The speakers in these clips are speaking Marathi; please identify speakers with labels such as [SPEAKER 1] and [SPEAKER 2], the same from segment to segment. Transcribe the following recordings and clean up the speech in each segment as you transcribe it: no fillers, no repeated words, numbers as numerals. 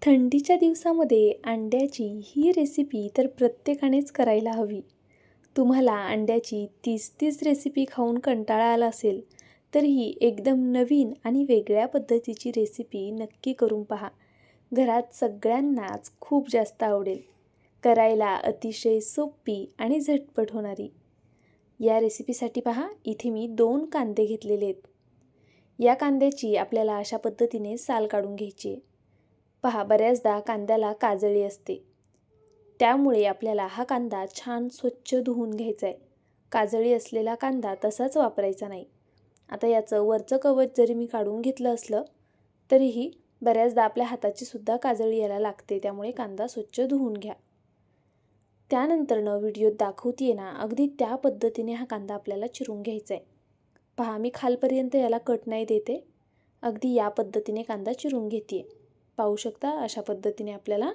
[SPEAKER 1] थंडीच्या दिवसामध्ये अंड्याची ही रेसिपी तर प्रत्येकानेच करायला हवी. तुम्हाला अंड्याची 30-30 रेसिपी खाऊन कंटाळा आला असेल, तर ही एकदम नवीन आणि वेगळ्या पद्धतीची रेसिपी नक्की करून पहा. घरात सगळ्यांनाच खूप जास्त आवडेल. करायला अतिशय सोपी आणि झटपट होणारी. या रेसिपीसाठी पहा, इथे मी 2 कांदे घेतलेले आहेत. या कांद्याची आपल्याला अशा पद्धतीने साल काढून घ्यायची आहे. पहा, बऱ्याचदा कांद्याला काजळी असते, त्यामुळे आपल्याला हा कांदा छान स्वच्छ धुवून घ्यायचा आहे. काजळी असलेला कांदा तसाच वापरायचा नाही. आता याचं वरचं कवच जरी मी काढून घेतलं असलं तरीही बऱ्याचदा आपल्या हाताची सुद्धा काजळी यायला लागते, त्यामुळे कांदा स्वच्छ धुवून घ्या. त्यानंतरनं व्हिडिओत दाखवते ना, अगदी त्या पद्धतीने हा कांदा आपल्याला चिरून घ्यायचा आहे. पहा, मी खालपर्यंत याला कट नाही देते, अगदी या पद्धतीने कांदा चिरून घेते. पाहू शकता, अशा पद्धतीने आपल्याला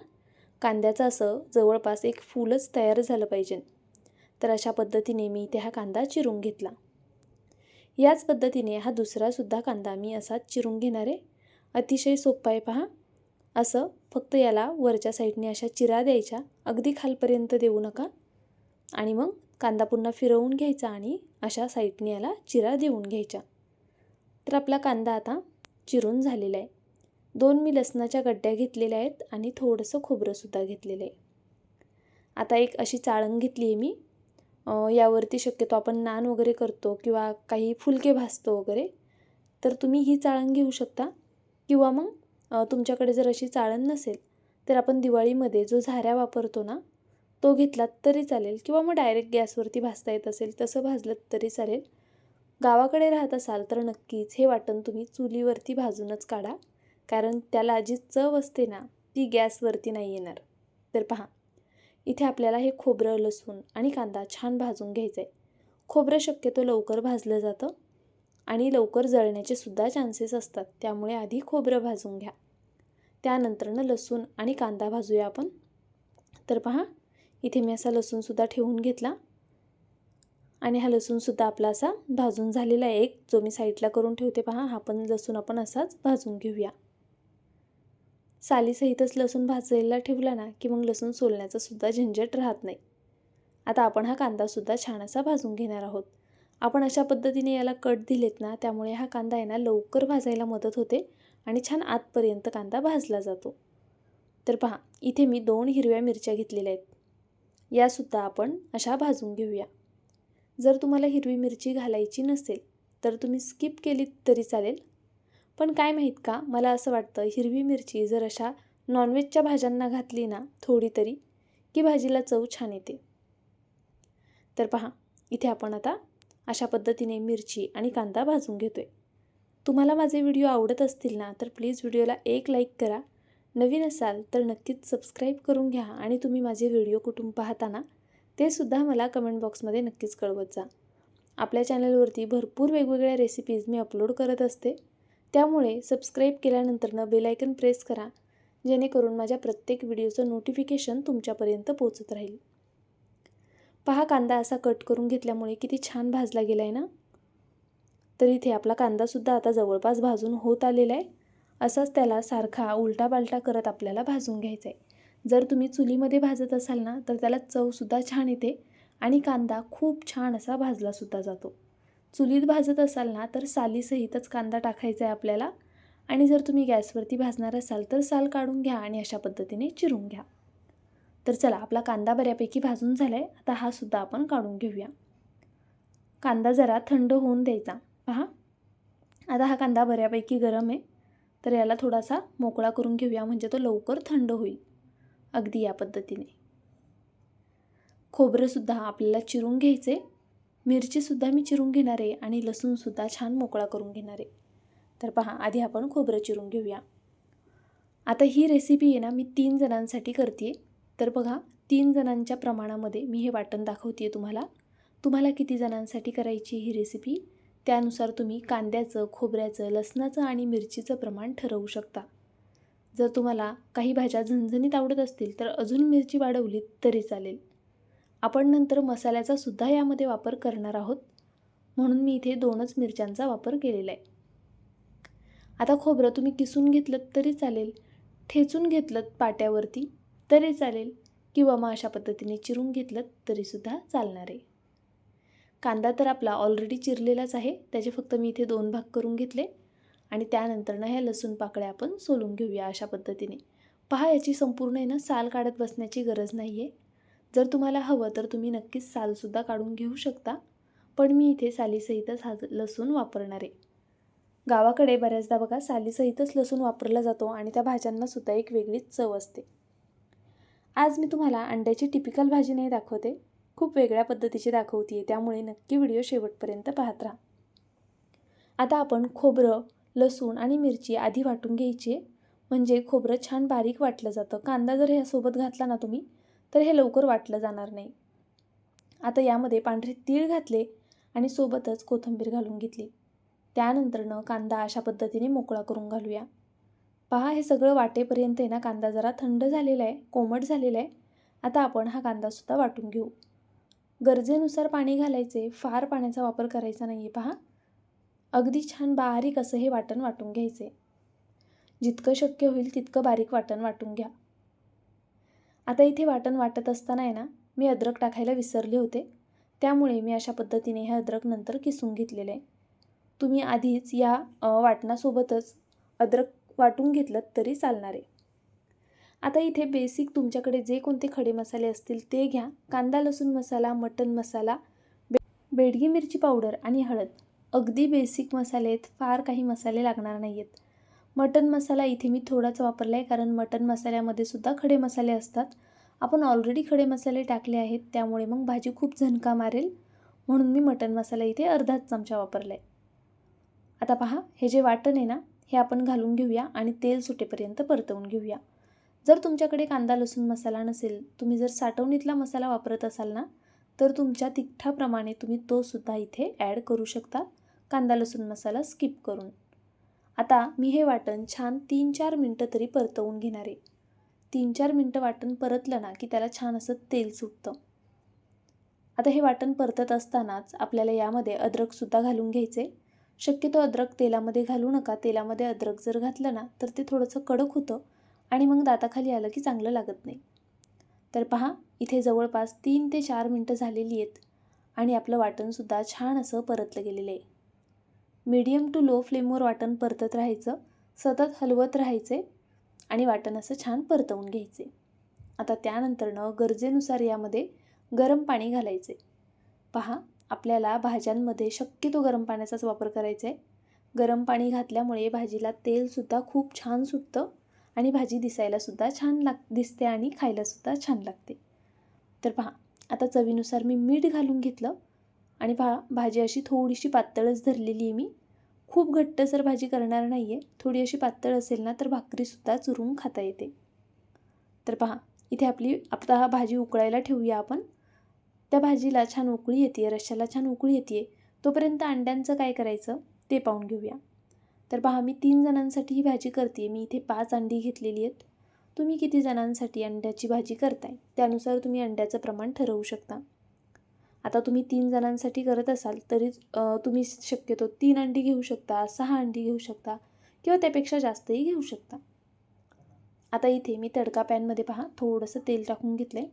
[SPEAKER 1] कांद्याचं असं जवळपास एक फूलच तयार झालं पाहिजे. तर अशा पद्धतीने मी इथे हा कांदा चिरून घेतला. याच पद्धतीने हा दुसरासुद्धा कांदा मी असाच चिरून घेणार आहे. अतिशय सोपं आहे पहा. असं फक्त याला वरच्या साईडने अशा चिरा द्यायच्या, अगदी खालपर्यंत देऊ नका. आणि मग कांदा पुन्हा फिरवून घ्यायचा आणि अशा साईडने याला चिरा देऊन घ्यायच्या. तर आपला कांदा आता चिरून झालेला आहे. 2 मी लसणाच्या गड्ड्या घेतलेल्या आहेत आणि थोडंसं खोबरंसुद्धा घेतलेलं आहे. आता एक अशी चाळण घेतली आहे मी. यावरती शक्यतो आपण नान वगैरे करतो किंवा काही फुलके भाजतो वगैरे, तर तुम्ही ही चाळण घेऊ शकता. किंवा मग तुमच्याकडे जर अशी चाळण नसेल तर आपण दिवाळीमध्ये जो झाऱ्या वापरतो ना, तो घेतलात तरी चालेल. किंवा मग डायरेक्ट गॅसवरती भाजता येत असेल तसं भाजलं तरी चालेल. गावाकडे राहत असाल तर नक्कीच हे वाटण तुम्ही चुलीवरती भाजूनच काढा, कारण त्याला जी चव असते ना, ती गॅसवरती नाही येणार. तर पहा, इथे आपल्याला हे खोबरं, लसूण आणि कांदा छान भाजून घ्यायचं आहे. खोबरं शक्यतो लवकर भाजलं जातं आणि लवकर जळण्याचे सुद्धा चान्सेस असतात, त्यामुळे आधी खोबरं भाजून घ्या. त्यानंतरनं लसूण आणि कांदा भाजूया आपण. तर पहा, इथे मी असा लसूणसुद्धा ठेवून घेतला आणि हा लसूणसुद्धा आपला असा भाजून झालेला आहे. एक जो मी साईडला करून ठेवते पहा, हा पण लसूण आपण असाच भाजून घेऊया. सालीसहितच लसूण भाजायला ठेवला ना की मग लसूण सोलण्याचा सुद्धा झंझट राहत नाही. आता आपण हा कांदासुद्धा छान असा भाजून घेणार आहोत. आपण अशा पद्धतीने याला कट दिलेत ना, त्यामुळे हा कांदा आहे ना लवकर भाजायला मदत होते आणि छान आतपर्यंत कांदा भाजला जातो. तर पहा, इथे मी 2 हिरव्या मिरच्या घेतलेल्या आहेत. यासुद्धा आपण अशा भाजून घेऊया. जर तुम्हाला हिरवी मिरची घालायची नसेल तर तुम्ही स्किप केलीत तरी चालेल. पण काय माहीत का, मला असं वाटतं हिरवी मिरची जर अशा नॉनव्हेजच्या भाज्यांना घातली ना थोडी तरी, की भाजीला चव छान येते. तर पहा, इथे आपण आता अशा पद्धतीने मिरची आणि कांदा भाजून घेतोय. तुम्हाला माझे व्हिडिओ आवडत असतील ना, तर प्लीज व्हिडिओला एक लाईक करा. नवीन असाल तर नक्कीच सबस्क्राईब करून घ्या आणि तुम्ही माझे व्हिडिओ कुठून पाहताना ते सुद्धा मला कमेंट बॉक्समध्ये नक्कीच कळवत जा. आपल्या चॅनलवरती भरपूर वेगवेगळ्या रेसिपीज मी अपलोड करत असते, त्यामुळे सबस्क्राईब केल्यानंतरनं बेल आयकन प्रेस करा, जेणेकरून माझ्या प्रत्येक व्हिडिओचं नोटिफिकेशन तुमच्यापर्यंत पोहोचत राहील. पहा, कांदा असा कट करून घेतल्यामुळे किती छान भाजला गेला आहे ना. तर इथे आपला कांदासुद्धा आता जवळपास भाजून होत आलेला आहे. असाच त्याला सारखा उलटापालटा करत आपल्याला भाजून घ्यायचा आहे. जर तुम्ही चुलीमध्ये भाजत असाल ना, तर त्याला चवसुद्धा छान येते आणि कांदा खूप छान असा भाजलासुद्धा जातो. चुलीत भाजत असाल ना, तर सालीसहितच कांदा टाकायचा आहे आपल्याला. आणि जर तुम्ही गॅसवरती भाजणार असाल तर साल काढून घ्या आणि अशा पद्धतीने चिरून घ्या. तर चला, आपला कांदा बऱ्यापैकी भाजून झाला आहे. आता हा सुद्धा आपण काढून घेऊया. कांदा जरा थंड होऊन द्यायचा. पहा, आता हा कांदा बऱ्यापैकी गरम आहे, तर याला थोडासा मोकळा करून घेऊया, म्हणजे तो लवकर थंड होईल. अगदी या पद्धतीने. खोबरंसुद्धा आपल्याला चिरून घ्यायचे. मिरचीसुद्धा मी चिरून घेणार आहे आणि लसूणसुद्धा छान मोकळा करून घेणार आहे. तर पहा, आधी आपण खोबरं चिरून घेऊया. आता ही रेसिपी आहे ना, मी 3 जणांसाठी करते आहे. तर बघा, 3 जणांच्या प्रमाणामध्ये मी हे वाटण दाखवते आहे तुम्हाला. तुम्हाला किती जणांसाठी करायची ही रेसिपी, त्यानुसार तुम्ही कांद्याचं, खोबऱ्याचं, लसणाचं आणि मिरचीचं प्रमाण ठरवू शकता. जर तुम्हाला काही भाज्या झणझणीत आवडत असतील तर अजून मिरची वाढवलीत तरी चालेल. आपण नंतर मसाल्याचा सुद्धा यामध्ये वापर करणार आहोत, म्हणून मी इथे 2च मिरच्यांचा वापर केलेला आहे. आता खोबरं तुम्ही किसून घेतलं तरी चालेल. ठेचून घेतलं पाट्यावरती तरी चालेल किंवा मग अशा पद्धतीने चिरून घेतलं तरीसुद्धा चालणार आहे. कांदा तर आपला ऑलरेडी चिरलेलाच आहे, त्याचे फक्त मी इथे 2 भाग करून घेतले आणि त्यानंतर ह्या लसूण पाकळ्या आपण सोलून घेऊया अशा पद्धतीने. पहा, याची संपूर्ण साल काढत बसण्याची गरज नाही आहे. जर तुम्हाला हवं तर तुम्ही नक्कीच सालसुद्धा काढून घेऊ शकता, पण मी इथे सालीसहितच हा लसूण वापरणार आहे. गावाकडे बऱ्याचदा बघा सालीसहितच लसूण वापरला जातो आणि त्या भाज्यांनासुद्धा एक वेगळीच चव असते. आज मी तुम्हाला अंड्याची टिपिकल भाजी नाही दाखवते, खूप वेगळ्या पद्धतीची दाखवते आहे, त्यामुळे नक्की व्हिडिओ शेवटपर्यंत पाहत राहा. आता आपण खोबरं, लसूण आणि मिरची आधी वाटून घ्यायची आहे, म्हणजे खोबरं छान बारीक वाटलं जातं. कांदा जर ह्यासोबत घातला ना तुम्ही तर हे लवकर वाटलं जाणार नाही. आता यामध्ये पांढरे तीळ घातले आणि सोबतच कोथिंबीर घालून घेतली. त्यानंतरनं कांदा अशा पद्धतीने मोकळा करून घालूया. पहा, हे सगळं वाटेपर्यंत कांदा जरा थंड झालेला आहे, कोमट झालेला आहे. आता आपण हा कांदासुद्धा वाटून घेऊ. गरजेनुसार पाणी घालायचे, फार पाण्याचा वापर करायचा नाही आहे. पहा, अगदी छान बारीक असं हे वाटण वाटून घ्यायचे. जितकं शक्य होईल तितकं बारीक वाटण वाटून घ्या. आता इथे वाटण वाटत असताना मी अद्रक टाकायला विसरले होते, त्यामुळे मी अशा पद्धतीने हे अद्रक नंतर किसून घेतलेलं आहे. तुम्ही आधीच या वाटणासोबतच अद्रक वाटून घेतलं तरी चालणार आहे. आता इथे बेसिक तुमच्याकडे जे कोणते खडे मसाले असतील ते घ्या. कांदा लसूण मसाला, मटण मसाला, बेडगी मिरची पावडर आणि हळद, अगदी बेसिक मसाले आहेत, फार काही मसाले लागणार नाही आहेत. मटण मसाला इथे मी थोडाच वापरला आहे, कारण मटण मसाल्यामध्ये सुद्धा खडे मसाले असतात. आपण ऑलरेडी खडे मसाले टाकले आहेत, त्यामुळे मग भाजी खूप झणका मारेल, म्हणून मी मटण मसाला इथे अर्धाच चमचा वापरला आहे. आता पहा, हे जे वाटण आहे ना, हे आपण घालून घेऊया आणि तेल सुटेपर्यंत परतवून घेऊया. जर तुमच्याकडे कांदा लसूण मसाला नसेल, तुम्ही जर साठवणीतला मसाला वापरत असाल ना, तर तुमच्या तिखटाप्रमाणे तुम्ही तो सुद्धा इथे ॲड करू शकता, कांदा लसूण मसाला स्किप करून. आता मी हे वाटण छान 3-4 मिनटं तरी परतवून घेणार आहे. 3-4 मिनटं वाटण परतलं ना की त्याला छान असं तेल सुटतं. आता हे वाटण परतत असतानाच आपल्याला यामध्ये अद्रकसुद्धा घालून घ्यायचे. शक्यतो अद्रक तेलामध्ये घालू नका. तेलामध्ये अद्रक जर घातलं ना तर ते थोडंसं कडक होतं आणि मग दाताखाली आलं की चांगलं लागत नाही. तर पहा, इथे जवळपास 3 ते 4 मिनटं झालेली आहेत आणि आपलं वाटणसुद्धा छान असं परतलं गेलेलं आहे. मीडियम टू लो फ्लेमवर वाटण परतत राहायचं, सतत हलवत राहायचे आणि वाटण असं छान परतवून घ्यायचे. आता त्यानंतरनं गरजेनुसार यामध्ये गरम पाणी घालायचे. पहा, आपल्याला भाज्यांमध्ये शक्यतो गरम पाण्याचाच वापर करायचा आहे. गरम पाणी घातल्यामुळे भाजीला तेलसुद्धा खूप छान सुटतं आणि भाजी दिसायलासुद्धा छान दिसते आणि खायलासुद्धा छान लागते. तर पहा, आता चवीनुसार मी मीठ घालून घेतलं आणि पहा, भाजी अशी थोडीशी पातळच धरलेली आहे मी. खूप घट्टसर भाजी करणार नाही आहे. थोडी अशी पातळ असेल ना तर भाकरीसुद्धा चुरून खाता येते. तर पहा, इथे आता भाजी उकळायला ठेवूया आपण. त्या भाजीला छान उकळी येते, रश्श्याला छान उकळी येते, तोपर्यंत अंड्यांचं काय करायचं ते पाहून घेऊया. तर पहा, मी 3 जणांसाठी ही भाजी करते. मी इथे 5 अंडी घेतलेली आहेत. तुम्ही किती जणांसाठी अंड्याची भाजी करताय त्यानुसार तुम्ही अंड्याचं प्रमाण ठरवू शकता. आता तुम्ही 3 जणांसाठी करत असाल तरी तुम्ही शक्यतो 3 अंडी घेऊ शकता, 6 अंडी घेऊ शकता किंवा त्यापेक्षा जास्तही घेऊ शकता. आता इथे मी तडका पॅनमध्ये पहा थोडंसं तेल टाकून घेतलं आहे.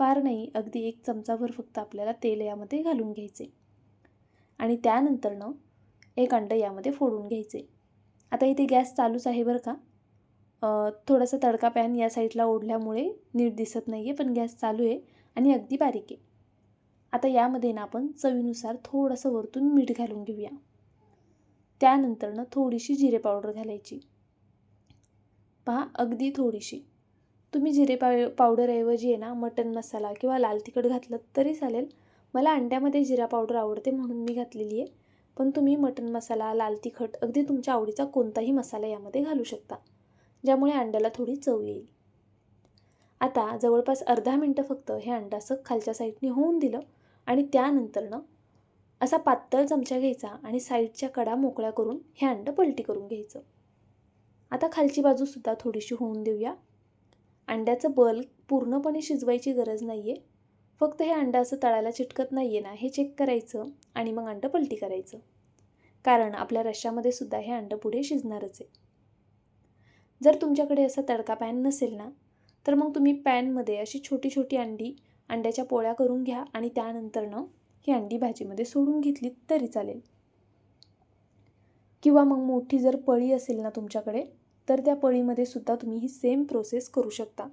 [SPEAKER 1] फार नाही, अगदी 1 चमचाभर फक्त आपल्याला तेल यामध्ये घालून घ्यायचे आणि त्यानंतरनं 1 अंडं यामध्ये फोडून घ्यायचे. आता इथे गॅस चालूच आहे बरं का. थोडासा तडका पॅन या साईडला ओढल्यामुळे नीट दिसत नाही आहे, पण गॅस चालू आहे आणि अगदी बारीक आहे. आता यामध्ये ना आपण चवीनुसार थोडंसं वरतून मीठ घालून घेऊया. त्यानंतरनं थोडीशी जिरे पावडर घालायची. पहा, अगदी थोडीशी. तुम्ही जिरे पावडरऐवजी ना मटण मसाला किंवा लाल तिखट घातलं तरी चालेल. मला अंड्यामध्ये जिरा पावडर आवडते म्हणून मी घातलेली आहे, पण तुम्ही मटण मसाला, लाल तिखट अगदी तुमच्या आवडीचा कोणताही मसाला यामध्ये घालू शकता, ज्यामुळे अंड्याला थोडी चव येईल. आता जवळपास अर्धा मिनटं फक्त हे अंडं असं खालच्या साईडने होऊन दिलं आणि त्यानंतरनं असा पातळ चमचा घ्यायचा आणि साईडच्या कडा मोकळ्या करून हे अंडं पलटी करून घ्यायचं. आता खालची बाजूसुद्धा थोडीशी होऊन देऊया. अंड्याचं बल्क पूर्णपणे शिजवायची गरज नाही आहे. फक्त हे अंडं असं तळाला चिटकत नाही आहे ना हे चेक करायचं आणि मग अंडं पलटी करायचं, कारण आपल्या रश्श्यामध्ये सुद्धा हे अंडं पुढे शिजणारच आहे. जर तुमच्याकडे असा तडका पॅन नसेल ना, तर मग तुम्ही पॅनमध्ये अशी छोटी छोटी अंड्याच्या पोळ्या करून घ्या आणि त्यानंतरनं ही अंडी भाजीमध्ये सोडून घेतली तरी चालेल. किंवा मग मोठी जर पळी असेल ना तुमच्याकडे, तर त्या पळीमध्ये सुद्धा तुम्ही ही सेम प्रोसेस करू शकता.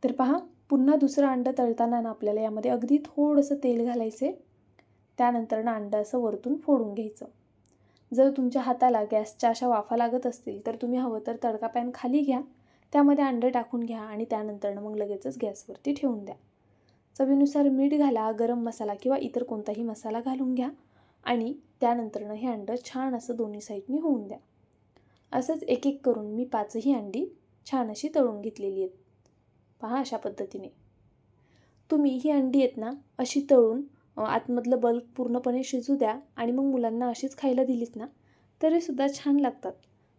[SPEAKER 1] तर पहा, पुन्हा दुसरं अंडं तळताना ना आपल्याला यामध्ये अगदी थोडंसं तेल घालायचे. त्यानंतर ना अंडं असं वरतून फोडून घ्यायचं. जर तुमच्या हाताला गॅसच्या अशा वाफा लागत असतील तर तुम्ही हवं तर तडका पॅन खाली घ्या, त्यामध्ये अंडं टाकून घ्या आणि त्यानंतर मग लगेचच गॅसवरती ठेवून द्या. चवीनुसार मीठ घाला, गरम मसाला किंवा इतर कोणताही मसाला घालून घ्या आणि त्यानंतरनं हे अंडं छान असं दोन्ही साईडनी होऊन द्या. असंच एक एक करून मी 5ही अंडी छान अशी तळून घेतलेली आहेत. पहा, अशा पद्धतीने तुम्ही ही अंडी आहेत ना अशी तळून आतमधलं बल्क पूर्णपणे शिजू द्या आणि मग मुलांना अशीच खायला दिलीत ना तरीसुद्धा छान लागतात.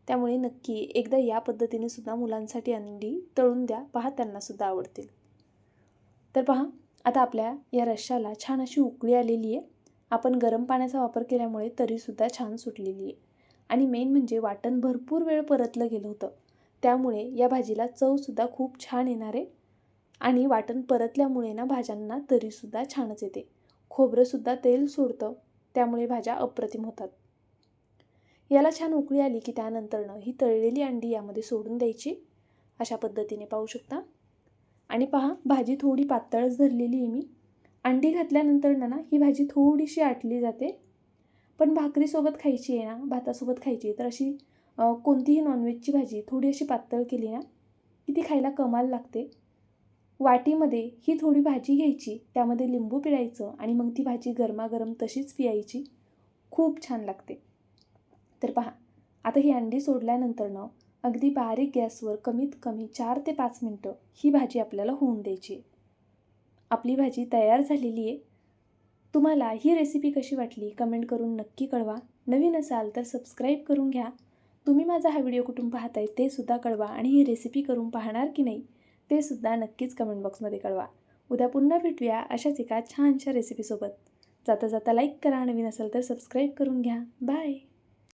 [SPEAKER 1] त्यामुळे नक्की एकदा या पद्धतीने सुद्धा मुलांसाठी अंडी तळून द्या. पहा, त्यांनासुद्धा आवडतील. तर पहा, आता आपल्या या रश्श्याला छान अशी उकळी आलेली आहे. आपण गरम पाण्याचा वापर केल्यामुळे तरीसुद्धा छान सुटलेली आहे आणि मेन म्हणजे वाटण भरपूर वेळ परतलं गेलं होतं, त्यामुळे या भाजीला चवसुद्धा खूप छान येणार आहे आणि वाटण परतल्यामुळे ना भाज्यांना तरीसुद्धा छानच येते. खोबरंसुद्धा तेल सोडतं, त्यामुळे भाज्या अप्रतिम होतात. याला छान उकळी आली की त्यानंतरनं ही तळलेली अंडी यामध्ये सोडून द्यायची. अशा पद्धतीने पाहू शकता. आणि पहा, भाजी थोडी पातळच धरलेली आहे मी. अंडी घातल्यानंतर ना ही भाजी थोडीशी आटली जाते. पण भाकरीसोबत खायची आहे ना, भातासोबत खायची आहे तर अशी कोणतीही नॉनव्हेजची भाजी थोडी अशी पातळ केली ना की ती खायला कमाल लागते. वाटीमध्ये ही थोडी भाजी घ्यायची, त्यामध्ये लिंबू पिळायचं आणि मग ती भाजी गरमागरम तशीच पियायची. खूप छान लागते. तर पहा, आता ही अंडी सोडल्यानंतरनं अगदी बारीक गॅसवर कमीत कमी 4 ते 5 मिनटं ही भाजी आपल्याला होऊन द्यायची. आपली भाजी तयार झालेली आहे. तुम्हाला ही रेसिपी कशी वाटली कमेंट करून नक्की कळवा. नवीन असाल तर सबस्क्राईब करून घ्या. तुम्ही माझा हा व्हिडिओ कुठून पाहताय ते सुद्धा कळवा आणि ही रेसिपी करून पाहणार की नाही ते सुद्धा नक्कीच कमेंट बॉक्समध्ये कळवा. उद्या पुन्हा भेटूया अशाच एका छानशा रेसिपीसोबत. जाता जाता लाईक करा, नवीन असेल तर सबस्क्राईब करून घ्या. बाय.